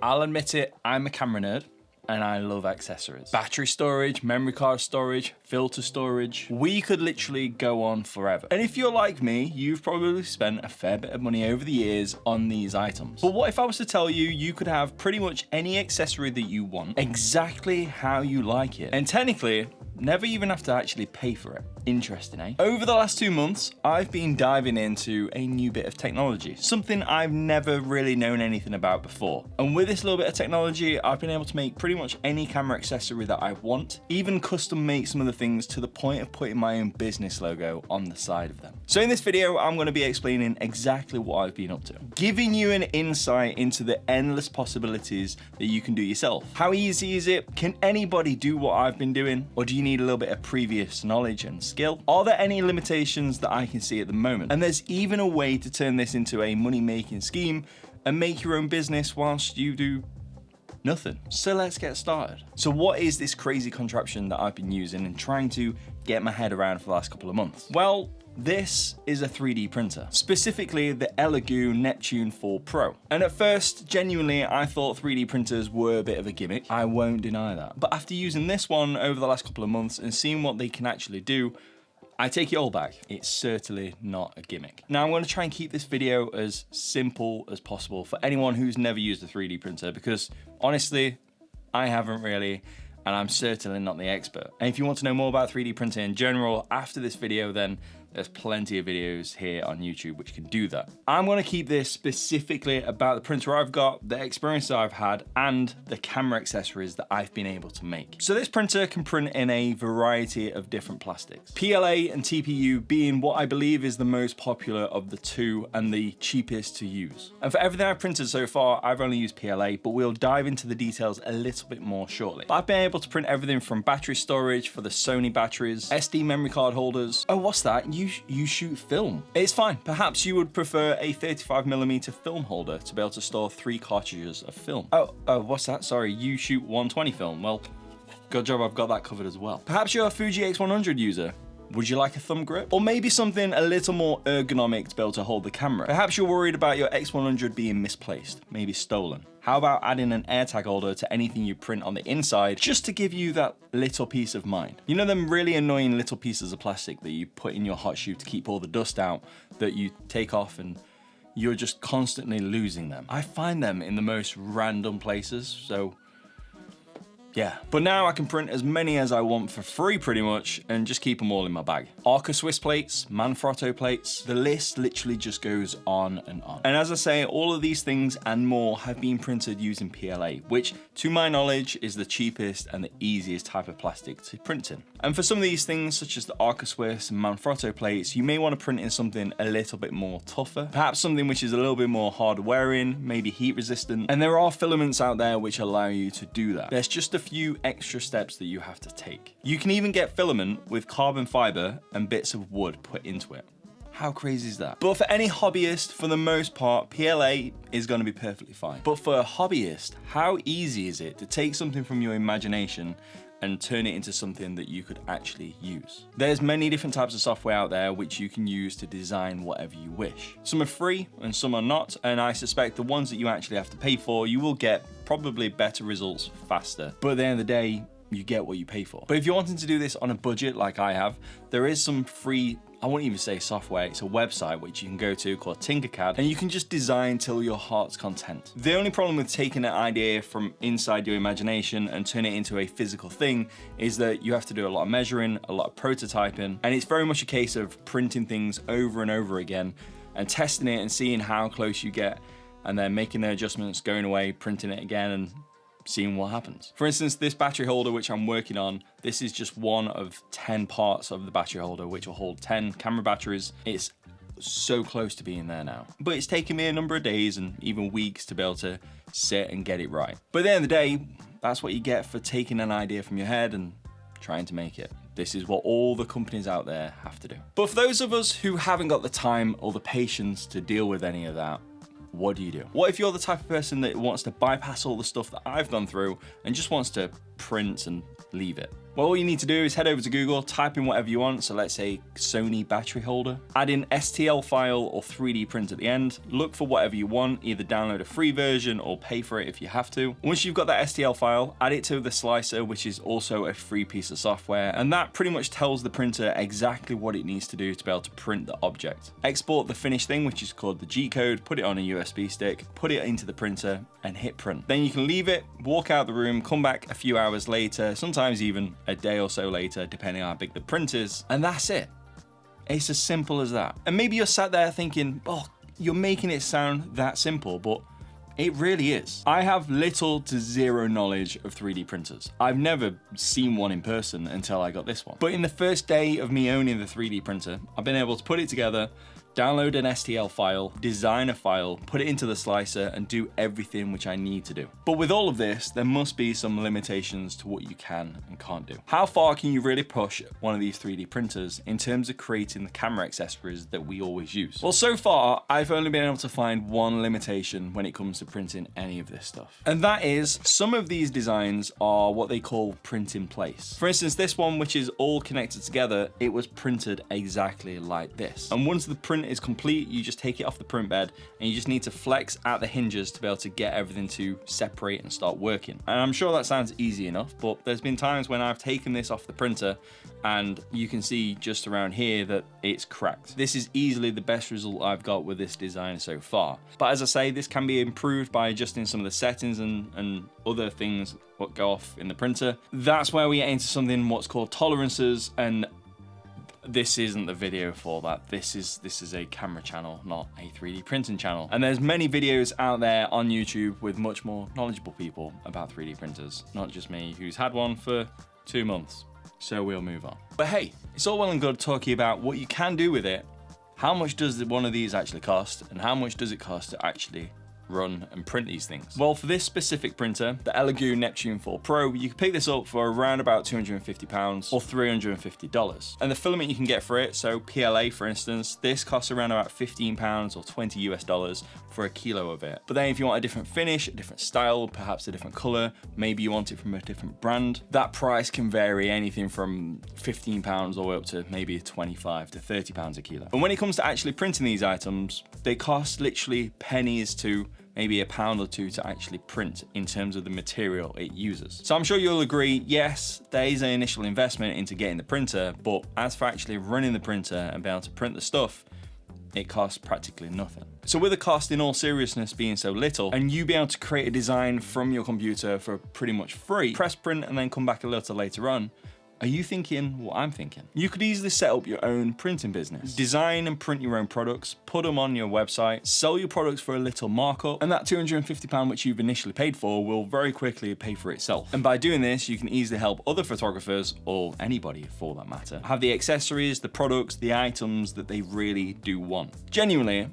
I'll admit it, I'm a camera nerd and I love accessories. Battery storage, memory card storage, filter storage. We could literally go on forever. And if you're like me, you've probably spent a fair bit of money over the years on these items. But what if I was to tell you, you could have pretty much any accessory that you want, exactly how you like it. And technically, never even have to actually pay for it. Interesting, eh? Over the last 2 months, I've been diving into a new bit of technology, something I've never really known anything about before. And with this little bit of technology, I've been able to make pretty much any camera accessory that I want, even custom make some of the things to the point of putting my own business logo on the side of them. So in this video, I'm going to be explaining exactly what I've been up to, giving you an insight into the endless possibilities that you can do yourself. How easy is it? Can anybody do what I've been doing? Or do you need a little bit of previous knowledge and skill? Are there any limitations that I can see at the moment? And there's even a way to turn this into a money-making scheme and make your own business whilst you do nothing. So let's get started. So what is this crazy contraption that I've been using and trying to get my head around for the last couple of months? Well, this is a 3D printer, specifically the Elegoo Neptune 4 Pro. And at first, genuinely, I thought 3D printers were a bit of a gimmick. I won't deny that. But after using this one over the last couple of months and seeing what they can actually do, I take it all back. It's certainly not a gimmick. Now I'm going to try and keep this video as simple as possible for anyone who's never used a 3D printer, because honestly, I haven't really, and I'm certainly not the expert. And if you want to know more about 3D printing in general after this video, then there's plenty of videos here on YouTube which can do that. I'm going to keep this specifically about the printer I've got, the experience that I've had, and the camera accessories that I've been able to make. So this printer can print in a variety of different plastics. PLA and TPU being what I believe is the most popular of the two and the cheapest to use. And for everything I've printed so far, I've only used PLA, but we'll dive into the details a little bit more shortly. But I've been able to print everything from battery storage for the Sony batteries, SD memory card holders. Oh, what's that? You shoot film. It's fine. Perhaps you would prefer a 35mm film holder to be able to store 3 cartridges of film. Oh, what's that? Sorry, you shoot 120 film. Well, good job, I've got that covered as well. Perhaps you're a Fuji X100 user. Would you like a thumb grip? Or maybe something a little more ergonomic to be able to hold the camera. Perhaps you're worried about your X100 being misplaced, maybe stolen. How about adding an AirTag holder to anything you print on the inside, just to give you that little peace of mind? You know them really annoying little pieces of plastic that you put in your hot shoe to keep all the dust out, that you take off and you're just constantly losing them? I find them in the most random places, so yeah. But now I can print as many as I want for free pretty much and just keep them all in my bag. Arca Swiss plates, Manfrotto plates, the list literally just goes on and on. And as I say, all of these things and more have been printed using PLA, which to my knowledge is the cheapest and the easiest type of plastic to print in. And for some of these things, such as the Arca Swiss and Manfrotto plates, you may want to print in something a little bit more tougher, perhaps something which is a little bit more hard wearing, maybe heat resistant. And there are filaments out there which allow you to do that. There's just a few extra steps that you have to take. You can even get filament with carbon fiber and bits of wood put into it. How crazy is that? But for any hobbyist, for the most part, PLA is going to be perfectly fine. But for a hobbyist, how easy is it to take something from your imagination and turn it into something that you could actually use? There's many different types of software out there which you can use to design whatever you wish. Some are free and some are not, and I suspect the ones that you actually have to pay for, you will get probably better results faster. But at the end of the day, you get what you pay for. But if you're wanting to do this on a budget like I have, there is some free, I won't even say software, it's a website which you can go to called Tinkercad, and you can just design till your heart's content. The only problem with taking an idea from inside your imagination and turn it into a physical thing is that you have to do a lot of measuring, a lot of prototyping, and it's very much a case of printing things over and over again and testing it and seeing how close you get, and then making the adjustments, going away, printing it again, and seeing what happens. For instance, this battery holder which I'm working on, this is just one of 10 parts of the battery holder which will hold 10 camera batteries. It's so close to being there now. But it's taken me a number of days and even weeks to be able to sit and get it right. But at the end of the day, that's what you get for taking an idea from your head and trying to make it. This is what all the companies out there have to do. But for those of us who haven't got the time or the patience to deal with any of that, what do you do? What if you're the type of person that wants to bypass all the stuff that I've gone through and just wants to print and leave it? Well, all you need to do is head over to Google, type in whatever you want. So let's say Sony battery holder, add in STL file or 3D print at the end, look for whatever you want, either download a free version or pay for it if you have to. Once you've got that STL file, add it to the slicer, which is also a free piece of software. And that pretty much tells the printer exactly what it needs to do to be able to print the object. Export the finished thing, which is called the G code, put it on a USB stick, put it into the printer and hit print. Then you can leave it, walk out the room, come back a few hours later, sometimes even a day or so later, depending on how big the print is, and that's it. It's as simple as that. And maybe you're sat there thinking, oh, you're making it sound that simple, but it really is. I have little to zero knowledge of 3D printers. I've never seen one in person until I got this one. But in the first day of me owning the 3D printer, I've been able to put it together, download an STL file, design a file, put it into the slicer, and do everything which I need to do. But with all of this, there must be some limitations to what you can and can't do. How far can you really push one of these 3D printers in terms of creating the camera accessories that we always use? Well, so far, I've only been able to find one limitation when it comes to printing any of this stuff. And that is, some of these designs are what they call print in place. For instance, this one, which is all connected together, it was printed exactly like this. And once the print is complete, you just take it off the print bed and you just need to flex out the hinges to be able to get everything to separate and start working. And I'm sure that sounds easy enough, but there's been times when I've taken this off the printer and you can see just around here that it's cracked. This is easily the best result I've got with this design so far. But as I say, this can be improved by adjusting some of the settings and other things what go off in the printer. That's where we get into something what's called tolerances, and this isn't the video for that. This is a camera channel, not a 3D printing channel. And there's many videos out there on YouTube with much more knowledgeable people about 3D printers, not just me, who's had one for 2 months. So we'll move on. But hey, it's all well and good talking about what you can do with it. How much does one of these actually cost, and how much does it cost to actually run and print these things? Well, for this specific printer, the Elegoo Neptune 4 Pro, you can pick this up for around about £250 or $350. And the filament you can get for it, so PLA for instance, this costs around about £15 or $20 for a kilo of it. But then if you want a different finish, a different style, perhaps a different color, maybe you want it from a different brand, that price can vary anything from £15 all the way up to maybe £25 to £30 a kilo. And when it comes to actually printing these items, they cost literally pennies to maybe £1 or £2 to actually print in terms of the material it uses. So I'm sure you'll agree, yes, there is an initial investment into getting the printer, but as for actually running the printer and being able to print the stuff, it costs practically nothing. So with the cost in all seriousness being so little, and you be able to create a design from your computer for pretty much free, press print and then come back a little later on, are you thinking what I'm thinking? You could easily set up your own printing business. Design and print your own products, put them on your website, sell your products for a little markup, and that £250 which you've initially paid for will very quickly pay for itself. And by doing this, you can easily help other photographers, or anybody for that matter, have the accessories, the products, the items that they really do want. Genuinely,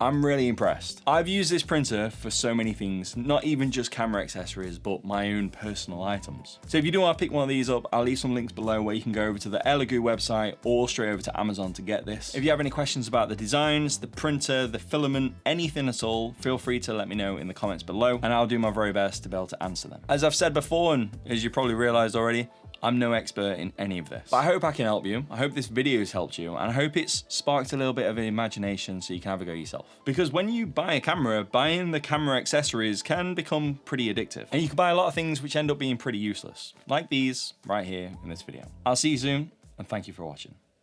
I'm really impressed. I've used this printer for so many things, not even just camera accessories, but my own personal items. So if you do want to pick one of these up, I'll leave some links below where you can go over to the Elegoo website or straight over to Amazon to get this. If you have any questions about the designs, the printer, the filament, anything at all, feel free to let me know in the comments below and I'll do my very best to be able to answer them. As I've said before, and as you probably realized already, I'm no expert in any of this, but I hope I can help you. I hope this video has helped you, and I hope it's sparked a little bit of an imagination so you can have a go yourself. Because when you buy a camera, buying the camera accessories can become pretty addictive. And you can buy a lot of things which end up being pretty useless, like these right here in this video. I'll see you soon, and thank you for watching.